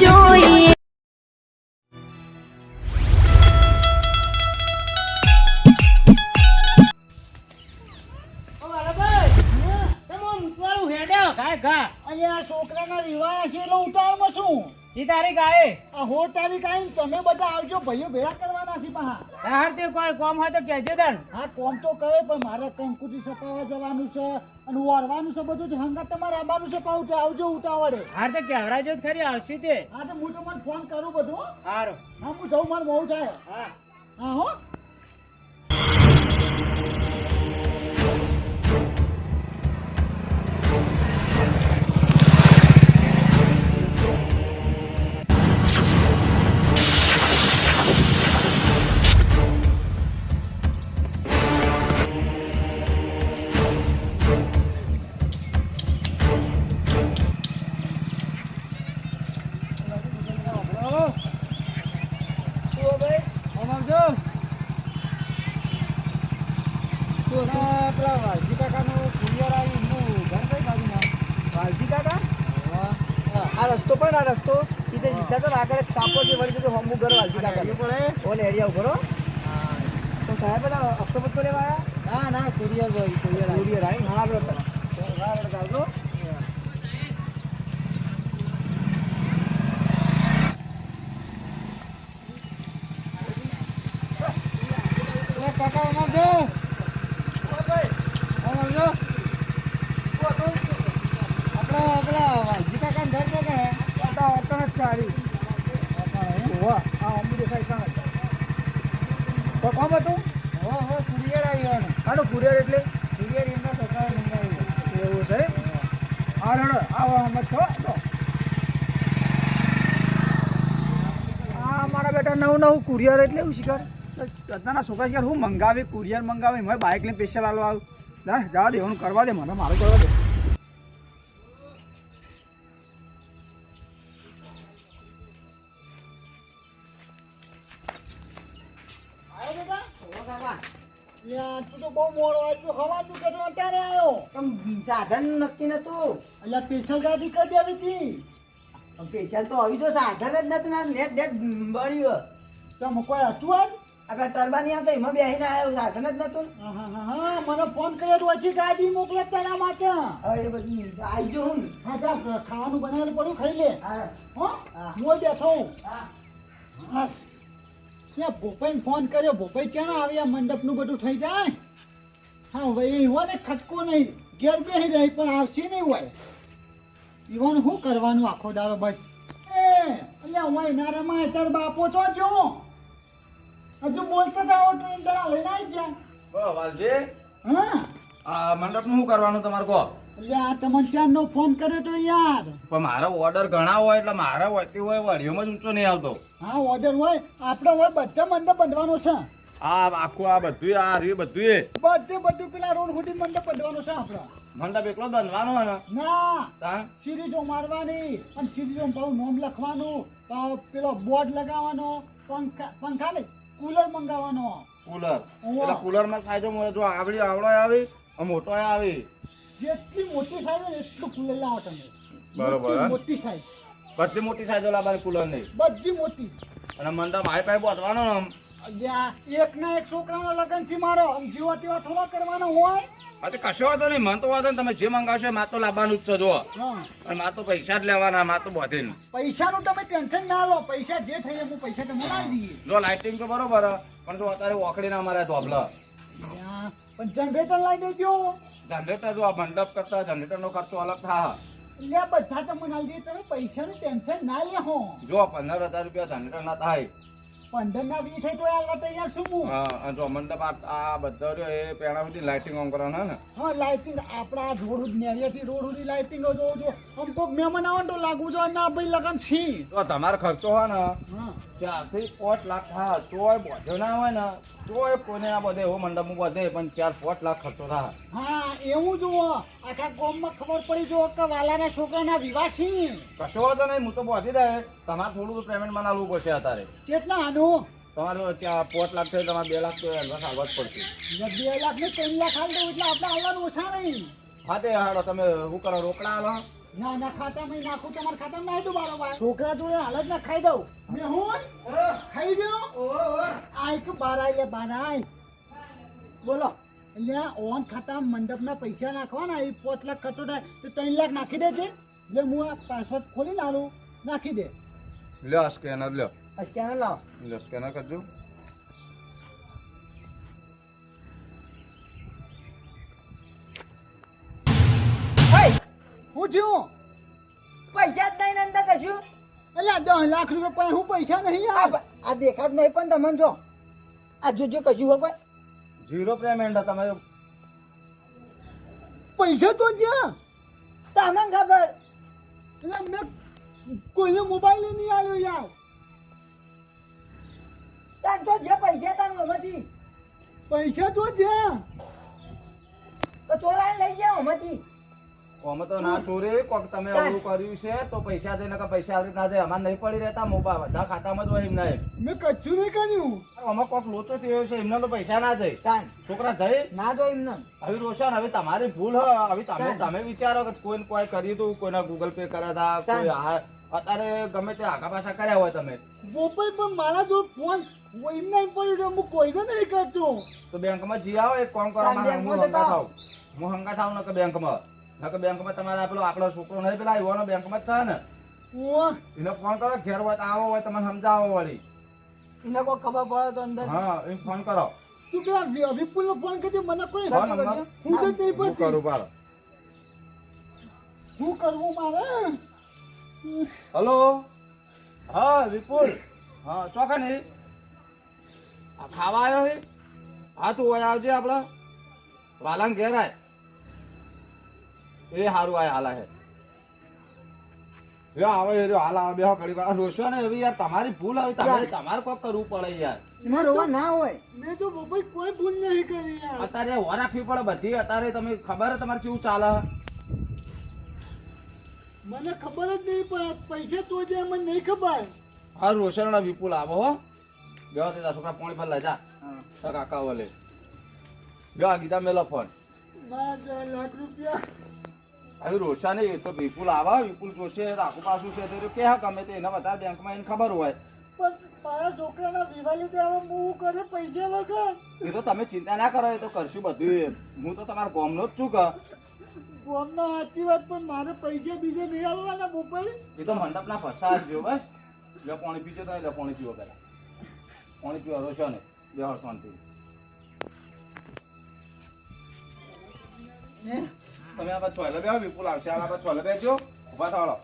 જોઈએ છોકરાના વિવાહ છે એટલે ઉતાવળમાં શું ઈ તારીખ આવે આ 16 તારીખ આવી તમે બધા આવજો ભાઈઓ ભેગા કરવાના છે પા હાર તે કોઈ કોમ હોય તો કહેજો તન હા કોમ તો કહે પણ મારે કંકુતી સપાવવા જવાનું છે અને વરવાનું છે બધું હંગાત તમારે આવવાનું છે પાઉ આવજો ઉતાવળે હાર તે કહેવરાજો જ ખરી આવશે તે હા તો હું તમને ફોન કરું બધું હારો હા હું જઉં મારે બહુ થાય હા હા હો રસ્તો પણ આ રસ્તો સીધે સીધા તો આગળ એક સાપો છે વળી જતો હમું ઘર વાલજી કાકા પડે ઓલે એરિયા ઉભરો તો સાહેબ બધા અક્ટોબર તો લેવા આવ્યા ના કુરિયર ભાઈ કુરિયર આવી હા બરોબર ચાલતો કાકા અમારજો અમારજો આપણા વાલજી કાકા ઘર તો કે ઓટો ચારી વાહ આ અમુ દેખાય કાં તો કોમ હતું હો કુરિયર આવ્યો ને કાઢો કુરિયર એટલે કુરિયર એમના સરકારે મંગાવ્યું એવું છે હા રડો આવો મત છો તો આ મારા બેટા નવું કુરિયર એટલે એવું શીખર અત્યારના છોકરા શીખર હું મંગાવી કુરિયર મંગાવી મેં બાઇક લઈને સ્પેશિયલ આલો આવું લા જવા દે હું કરવા દે મને મારું કરવા દે તું તો બહુ મોડો આવ્યો હવાનું કે અત્યારે આવ્યો સાધન નક્કી નતું એટલે સ્પેશિયલ ગાડી કરી દેવી હતી સ્પેશિયલ તો આવી તો સાધન જ નતું ના નેટ બળ્યું ચમ કોઈ હતું આજ આપડા ટરબા નહીં આવતા એમાં બેસીને આવ્યો સાધન જ નતું હા મને ફોન કર્યો પછી ગાડી મોકલે તેના માટે હવે એ બધું આવી ગયો હું હા સાહેબ ખાવાનું બનાવેલું પડ્યું ખાઈ લે હા હો હું બેઠો હું હા બસ ત્યાં ભોપાઈને ફોન કર્યો ભોપાઈ ક્યાં આવ્યા મંડપનું બધું થઈ જાય હા ભાઈ ઈવોને ખટકો નહીં ઘેર બેસી રહી પણ આવશે નહીં હોય ઈવોને શું કરવાનું આખો દાડો બસ એ અલ્યા હોય નારામાં તાર બાપો છો જો હજુ બોલતા જાઓ ટ્રેન દડા લઈને આવી ગયા વાલજી હા આ મંડપનું શું કરવાનું તમારે કહો એટલે આ તમને ચારનો ફોન કર્યો તો યાર પણ મારા ઓર્ડર ઘણા હોય એટલે મારા હોતી હોય વાડીઓમાં જ ઊંચો નહીં આવતો હા ઓર્ડર હોય આપણે હોય બધા મંડપ બંધવાનો છે આ આખું આ બધું આ રહ્યું બધું પેલા રોડ સુધી મંડપ બંધવાનો છે આપણા મંડપ એકલો જ બાંધવાનો હોય ને ના તા સિરીજો મારવાની અને સિરીજો બહુ નામ લખવાનું તો પેલો બોર્ડ લગાવવાનો પંખા નહીં કુલર મંગાવવાનો કુલર એટલે કુલરમાં સાઈઝ જો આવડો આવી મોટો આવી જેટલી મોટી સાઈઝ હોય એટલું કુલર લાવો તમે બરોબર મોટી સાઈઝ બધી મોટી સાઈઝો લાવવાની કુલર નહીં બધી મોટી અને મંડપ હાઈ પાઈ બાંધવાનો ને એક ના એક છોકરાનો લગન છે મારો જીવા ટીવા થોડો કરવાનો હોય હા કશો વાંધો નહીં મન તો વાંધો નહીં તમે જે મંગાવશો માર તો લાવવાનું જ છે જો અને માર તો પૈસા જ લેવાના માર તો બધે પૈસાનું તમે ટેન્શન ના લો પૈસા જે થઈ હું પૈસા તમને લાવી દઈએ જો લાઇટિંગ તો બરોબર પણ જો અત્યારે ઓકડી ના મારે ધોબલા પણ જનરેટર લાવી દેજો જનરેટર જો આ મંડપ કરતા જનરેટર નો ખર્ચો અલગ થાય એટલે બધા તમને લાવી દઈએ તમે પૈસાનું ટેન્શન ના લે હો જો 15,000 રૂપિયા જનરેટર ના થાય 15 ના 20 થાય તો આ તૈયાર છું હું હા જો મંડપ આ બધા રહ્યો એ પેણા બધી લાઇટિંગ ઓન કરવાના ને હા લાઇટિંગ આપણા રોડ નેરિયાથી રોડ સુધી લાઇટિંગ જોવો છો આમ કોક મહેમાન આવે તો લાગવું જો ના ભાઈ લગન છી તો તમારો ખર્ચો હોય ને હા 4 થી 5 લાખ થાય ચોય બોધો ના હોય ને ચોય કોને આ બધે એવો મંડપ બધે પણ 4-5 લાખ ખર્ચો થાય હા એવું જુઓ આખા ગામમાં ખબર પડી જો કે વાલાના છોકરાના વિવાહ છે કશો વાંધો નહીં હું તો બોધી દે તમારે થોડું પેમેન્ટ મને આલવું પડશે અત્યારે કેટલા આનું તમારે ત્યાં 5 લાખ થાય તમારે 2 લાખ તો એડવાન્સ આવવા જ પડશે 2 લાખ ને 3 લાખ હાલ દઉં એટલે આપણે આવવાનું ઓછા નહીં હા તે હાડો તમે શું કરો રોકડા આલો ના ના ખાતામાં નાખું તમારા ખાતામાં નાખી દઉં બારોબાર છોકરા જોડે હાલ જ ના ખાઈ દઉં મેં હું ખાઈ ગયો આય કે બાર આય લે બાર આય બોલો એટલે ઓન ખાતામાં મંડપના પૈસા નાખવાના એ 5 લાખ ખર્ચો થાય તો 3 લાખ નાખી દેજે એટલે હું આ પાસવર્ડ ખોલી લાવું નાખી દે લ્યો આ સ્કેનર લ્યો આ સ્કેનર લાવો લ્યો સ્કેનર કરજો હું થયું પૈસા જ નહીં ને અંદર કશું એટલે 10 લાખ રૂપિયા પણ હું પૈસા નહીં યાર આ દેખાત નહીં પણ તમને જો આ જોજો કશું હોય કોઈ ઝીરો પેમેન્ટ તમે પૈસા તો જ્યાં તમને ખબર એટલે મેં કોઈને મોબાઈલ નહીં આવ્યો યાર તાર તો જે પૈસા તાર મમાંથી પૈસા તો જ્યાં તો ચોરાઈ લઈ ગયા મમાંથી અમે તો ના ચોરી કોક તમે અવળું કર્યું છે તો પૈસા દઈને કે પૈસા આવી ના જાય અમારે નહીં પડી રહેતા મોબાઈલ બધા ખાતામાં જ હોય એમ નહીં મેં કચ્છું નહીં કર્યું અમે કોક લોચો થયો છે એમને તો પૈસા ના જાય તાન છોકરા જાય ના જો એમને હવે રોશન હવે તમારી ભૂલ હ હવે તમે વિચારો કે કોઈને કોઈ કર્યું હતું કોઈના ગૂગલ પે કર્યા હતા કોઈ અત્યારે ગમે તે આગા પાછા કર્યા હોય તમે બોપાઈ પણ મારા જો ફોન એમને પડ્યો હું કોઈને નહીં કરતો તો બેંકમાં જી આવો એક કામ કરો મારે હું હંગા થાવ ને કે બેંકમાં તમારે પેલો આપણો છોકરો નહીં પેલા યુવાનો બેંકમાં જ છે ને ઓ એને ફોન કરો ઘેર હોય તો આવો હોય તમને સમજાવો વળી એને કોઈ ખબર પડે તો અંદર હા એને ફોન કરો તું પેલા વિપુલનો ફોન કરજે મને કોઈ ફોન નંબર હું તો નહીં હું પડતી કરું પાડો શું કરવું મારે હલો હા વિપુલ હા ચોખા નહીં આ ખાવા આવ્યો છે હા તું હોય આવજે આપડે વાલાંગ ઘેર આય એ હારું આય હાલા હે આવે હાલ આવે બેહો ઘડી વાર રોશો ને એવી યાર તમારી ભૂલ આવી તમારે કોક કરવું પડે યાર એમાં રોવા ના હોય મેં તો બોપાઈ કોઈ ભૂલ નહીં કરી યાર અત્યારે હો રાખવી પડે બધી અત્યારે તમે ખબર હે તમારે કેવું ચાલે મને ખબર જ નહીં પણ પૈસા તો જે મને નહીં ખબર હા રોશન વિપુલ આવો હો બેહો તે છોકરા પાણી પર લઈ જા કાકા ઓલે બેહો ગીતા મેલો ફોન મારા 10 લાખ રૂપિયા હવે રોશા નહીં તો વિપુલ આવા વિપુલ જોશે આખું પાછું છે તો કે હા ગમે તે એના બધા બેંકમાં એને ખબર હોય પણ મારા છોકરાના વિવાહ લીધે હવે હું કરે પૈસા વગર એ તો તમે ચિંતા ના કરો એ તો કરશું બધું હું તો તમારા ગામનો જ છું કે ગામના સાચી વાત પણ મારે પૈસા બીજે નહીં આવવાના બોપાઈ એ તો મંડપના ફસા જ જો બસ લે પાણી પીજો તો લે પાણી પીવો પેલા પાણી પીવો રોશો ને બેહો શાંતિ તમે આ બાદ છોલે બેહો વિપુલ આવશે આ બાદ છોલે બેજો ઉભા થાળો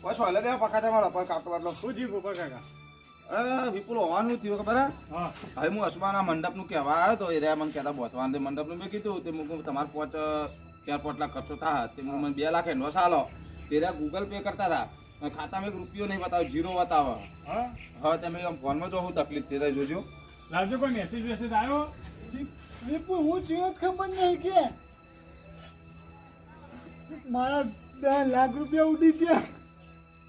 કોઈ છોલે બેહો પકાતે વાળો કોઈ કાકો વાળો શું જી ગોપા કાકા વિપુલ હોવાનું થયું ખબર હે હા હવે હું અસમાના મંડપનું કહેવા આવ્યો તો એ રહ્યા મને કહેતા બોતવાન તે મંડપનું મેં કીધું તે હું તમારે 4-5 લાખ ખર્ચો થાય તે મને 2 લાખ એનો ચાલો તે રહ્યા ગૂગલ પે કરતા હતા ખાતામાં 1 રૂપિયો નહીં બતાવે ઝીરો બતાવે હા હવે તમે ફોનમાં જો હું તકલીફ તે જોજો લાવજો કોઈ મેસેજ વેસેજ આવ્યો વિપુલ હું છું જ ખબર નહીં કે મારા 10 લાખ રૂપિયા ઉડી ગયા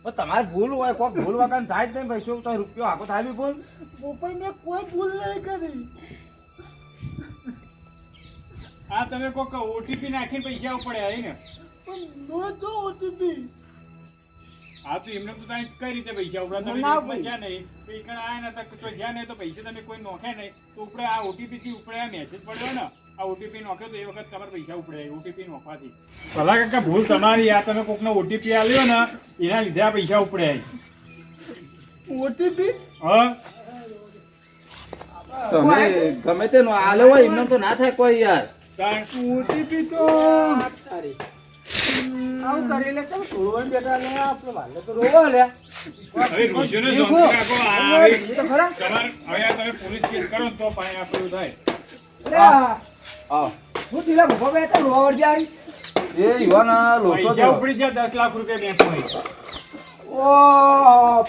પણ તમારે ભૂલ હોય કોઈક ભૂલ વગર જાય જ નહીં ભાઈ શું તો રૂપિયો આખો થાય બી ભૂલ બોપાઈ મેં કોઈ ભૂલ નહીં કરી આ તમે કોક ઓટીપી નાખીને પૈસા ઉપડે આવી ને પણ નો તો ઓટીપી હા તો એમને તો તમે કઈ રીતે પૈસા ઉપડે તમે ના પૈસા નહીં તો એ કણ આયા ને તો જ્યાં નહીં તો પૈસા તમે કોઈ નોખે નહીં તો ઉપડે આ ઓટીપી થી ઉપડે આ મેસેજ પડ્યો ને આ ઓટીપી નોખ્યો તો એ વખત તમારે પૈસા ઉપડે ઓટીપી નોખવાથી ભલા કાકા ભૂલ તમારી આ તમે કોકનો ઓટીપી આલ્યો ને એના લીધે આ પૈસા ઉપડે ઓટીપી હા તમે ગમે તે આલે હોય એમને તો ના થાય કોઈ યાર ઓટીપી તો આવું કરી લે તમે છોડવાનું બેઠા લે આપણે વાલે તો રોવા લે હવે રોશનને સમજી રાખો આ તો ખરા તમારે હવે આ તમે પોલીસ કેસ કરો ને તો પાણી આપણું થાય હા હું તીલા ભૂખો બેઠા રોવા વળ્યા એ યુવાના લોચો પૈસા થયો. ઉપડી જાય 10 લાખ રૂપિયા બેંકમાં ઓ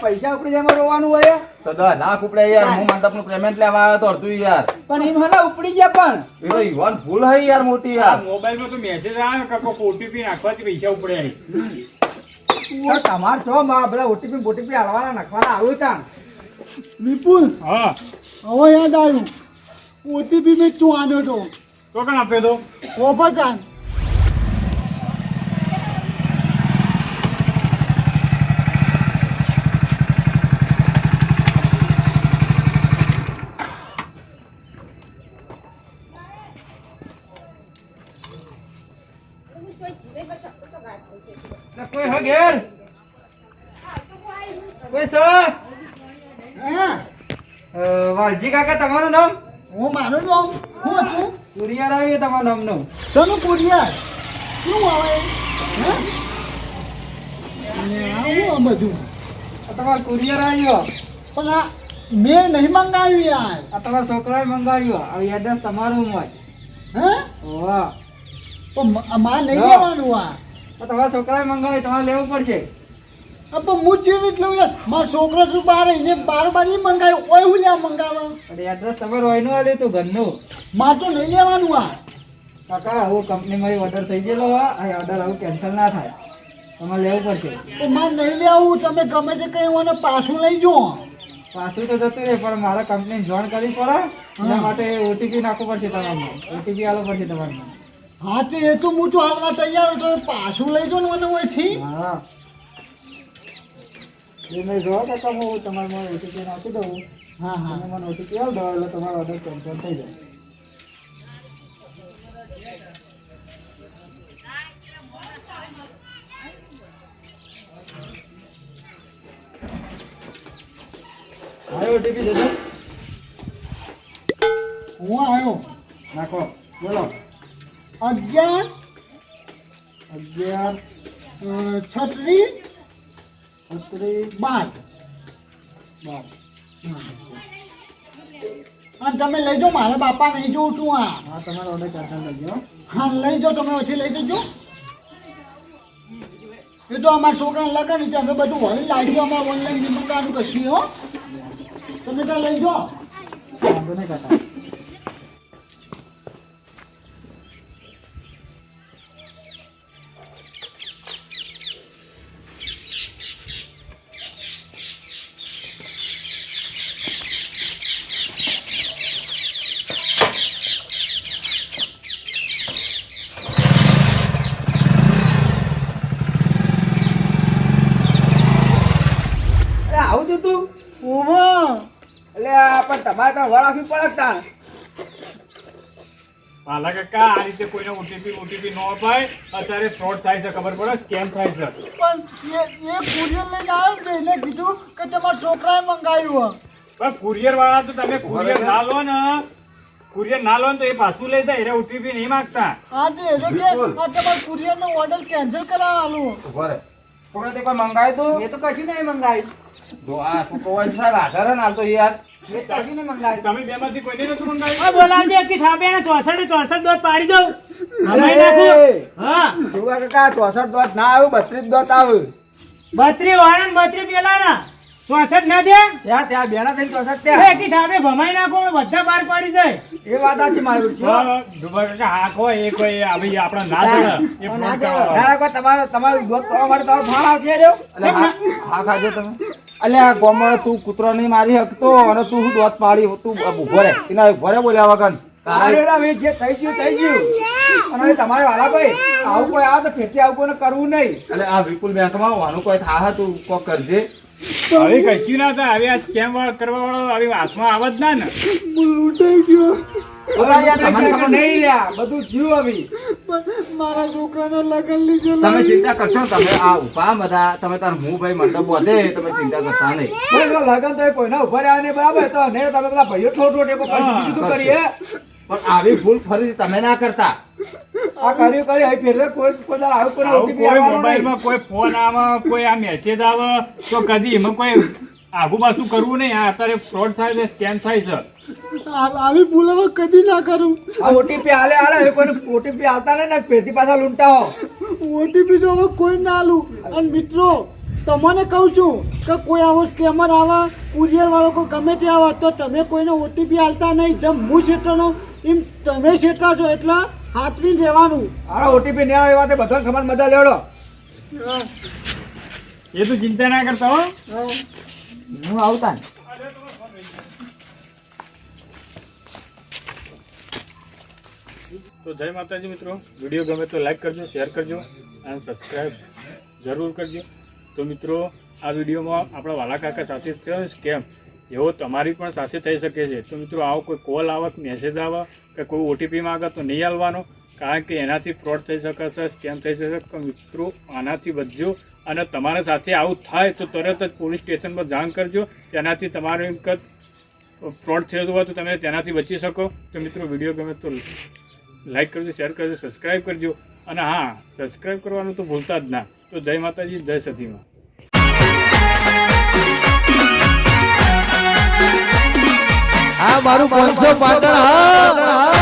પૈસા ઉપડી જાય રોવાનું હોય તો 10 લાખ ઉપડે યાર હું મંડપનું પેમેન્ટ લેવા આવ્યો તો અડધું યાર પણ એમ હલા ઉપડી જાય પણ એ તો યુવાન ભૂલ હઈ યાર મોટી આ યાર મોબાઈલમાં તો મેસેજ આવે કે કોક ઓટીપી નાખવાથી પૈસા ઉપડે તમાર છો માં પેલા ઓટીપી બોટીપી હાલવાના નાખવાના આવું તાણ વિપુલ હા હવે યાદ આવ્યું ઓટીપી મેં ચુવાનો તો તો કણ આપ્યો તો ઓફર કાન કોઈ હા ઘેર કોઈ સર હા વાલજી કાકા તમારું નામ હું માનું છું હું હતું કુરિયર તમારું નામનું શેનું કુરિયર શું આવે હે અને આવું આ બધું તમારું કુરિયર આવ્યો પણ આ મેં નહીં મંગાવ્યું યાર આ તમારા છોકરાએ મંગાવ્યું આ એડ્રેસ તમારું હોય હે વાહ પણ મારે નહીં હા. લેવાનું આ તમારા છોકરાએ મંગાવ્યું તમારે લેવું પડશે પણ હું જેવી જ લઉં યાર મારો છોકરો શું બહાર એને બાર એ મંગાવ્યું ઓય હું લ્યા મંગાવવા અને એડ્રેસ તમારું હોયનું આલે તો ઘરનું મારે તો નહીં લેવાનું આ કાકા આવું કંપનીમાં ઓર્ડર થઈ ગયેલો આ ઓર્ડર આવું કેન્સલ ના થાય તમારે લેવું પડશે તો મારે નહીં લેવું તમે ગમે તે કંઈ મને પાછું લઈ જાઓ પાછું તો જતું રહે પણ મારા કંપની જોઈન કરવી પડે એના માટે ઓટીપી નાખવું પડશે તમારે ઓટીપી આપવો પડશે તમારે હા તો એ તો હું તો હાલવા તૈયાર છું તમે પાછું લઈ જાઓ ને મને ઓયથી હા એ મેં જોવા કાકા હું તમારે મને ઓટીપી નાખી દઉં હા તમે હા મને ઓટીપી આપી દો એટલે તમારો ઓર્ડર કેન્સલ થઈ જાય હા ઓટીપી દેજો હું આવ્યો નાખો બોલો 11 11 36 36 12 12 અને તમે લઈ જાઓ મારા બાપા નહીં જોઉં છું આ હા તમારો ઓર્ડર કેન્સલ થઈ ગયો હા લઈ જાઓ તમે ઓછી લઈ જજો એ તો અમારા છોકરાને લગન છે અમે બધું વળી લાગ્યું અમારે ઓનલાઈન નિમંત્રણનું કશું હો તમે ત્યાં લઈ જાઓ વાંધો નહીં કાકા આવું જ હતું ઓહો એટલે પણ તમારે ત્યાં વર રાખવી પડે તાણ પાલા કાકા આ રીતે કોઈને ઓટીપી ન અપાય અત્યારે ફ્રોડ થાય છે ખબર પડે સ્કેમ થાય છે પણ એ કુરિયર લઈને આવ્યો ને એને કીધું કે તમારા છોકરાએ મંગાવ્યું પણ કુરિયર વાળા તો તમે કુરિયર ના લો ને તો એ પાછું લઈ જાય એને ઓટીપી નહીં માંગતા હા તો એને કે આ તમારા કુરિયરનો ઓર્ડર કેન્સલ કરાવવાનું છોકરા તે કોઈ મંગાવ્યું તું મેં તો કશું નહીં મંગાવ્યું જો આ છોકરો હોય સાહેબ હાજર ને હાલ તો યાર મેં કશું નહીં મંગાવ્યું તમે બે માંથી કોઈને નતું મંગાવ્યું આ બોલાવજે કે સાબે ને 64 દોત પાડી દઉં હમાઈ નાખું હા જોવા કાકા 64 દોત ના આવ્યું 32 દોત આવ્યું 32 વાળા ને 32 પેલાના 64 ના દે ત્યાં બેના થઈને 64 એ ત્યાં કે સાબે ભમાઈ નાખો ને બધા બહાર પાડી જાય એ વાત આછી મારી ડુબા કાકા હા કોઈ એ કોઈ આવી આપણા ના જડે એ ના ફ્રોડ જડે. કરાવવા. તમારું દોત કરવા માટે તમારો ફાળ આવશે રહ્યો એટલે હા ખાજો તમે અલ્યા ગોમળ તું કૂતરો નહીં મારી શકતો અને તું શું દોત પાડી તું ઉભો રે એના ઉભો રે બોલ્યા વગર જે થઈ ગયું અને હવે તમારે વાલા ભાઈ આવું કોઈ આવે તો ફેરથી આવું કોઈને કરવું નહીં એટલે આ વિપુલ બેંકમાં વાનું કોઈ થા તું કોક કરજે હવે કશું ના થાય હવે આ સ્કેમ કરવા વાળો આવી હાથમાં આવે જ ના ને હવે યાર તમને ખબર નહીં રહ્યા બધું થયું હવે મારા છોકરાને લગન લીધો તમે ચિંતા કરશો તમે આ ઉભા બધા તમે તાર હું ભાઈ મંડપ બધે તમે ચિંતા કરતા નહીં લગન તો કોઈના ઉભા રહ્યા નહીં બરાબર તો ને તમે પેલા ભાઈઓ ઠોઠ બીજું તો કરીએ પણ આવી ભૂલ ફરી તમે ના કરતા આ કર્યું કરી હવે ફેરવે કોઈ આવું કોઈ આવું OTP કોઈ આવવાનું નહીં. મોબાઈલમાં કોઈ ફોન આવે કોઈ આ મેસેજ આવે તો કદી એમાં કોઈ આગુ પાછું કરવું નહીં આ અત્યારે ફ્રોડ થાય છે સ્કેમ થાય છે આવી ભૂલ હવે કદી ના કરું આ ઓટીપી હાલે હવે કોઈ ઓટીપી આવતા નહીં ને ફેરથી પાછા લૂંટાવો ઓટીપી તો હવે કોઈ ના આલું અને મિત્રો તમને કહું છું કે કોઈ આવો સ્કેમર આવા કુરિયર વાળો કોઈ ગમે તે આવે તો તમે કોઈને ઓટીપી આલતા નહીં જેમ હું ક્ષેત્રનો એમ તમે ક્ષેત્ર છો એટલે હાથવીને રહેવાનું આ ઓટીપી નહીં આવે એ વાતે બધાને ખબર મજા લેવડો એ તો ચિંતા ના કરતા હો હું આવતા ને તો જય માતાજી મિત્રો વિડીયો ગમે તો લાઈક કરજો શેર કરજો અને સબસ્ક્રાઈબ જરૂર કરજો તો મિત્રો આ વિડીયોમાં આપણા વાલા કાકા સાથે થયો સ્કેમ એવો તમારી પણ સાથે થઈ શકે છે તો મિત્રો આવો કોઈ કોલ આવે મેસેજ આવે કે કોઈ ઓટીપી માંગે તો નહીં આવવાનો કારણ કે એનાથી ફ્રોડ થઈ શકે છે, સ્કેમ થઈ શકે છે. મિત્રો આનાથી બચજો, અને તમારા સાથે આવું થાય તો તરત જ પોલીસ સ્ટેશનમાં જાણ કરજો. તેનાથી તમારે ફ્રોડ થયું હોય તો તમે તેનાથી બચી શકો. તો મિત્રો વિડીયો ગમે તો લાઈક કરજો, શેર કરજો, સબસ્ક્રાઈબ કરજો. અને હા, સબસ્ક્રાઈબ કરવાનું તો ભૂલતા જ ના. તો જય માતાજી, જય સતીમાં. આ મારું 500 પાટણ હા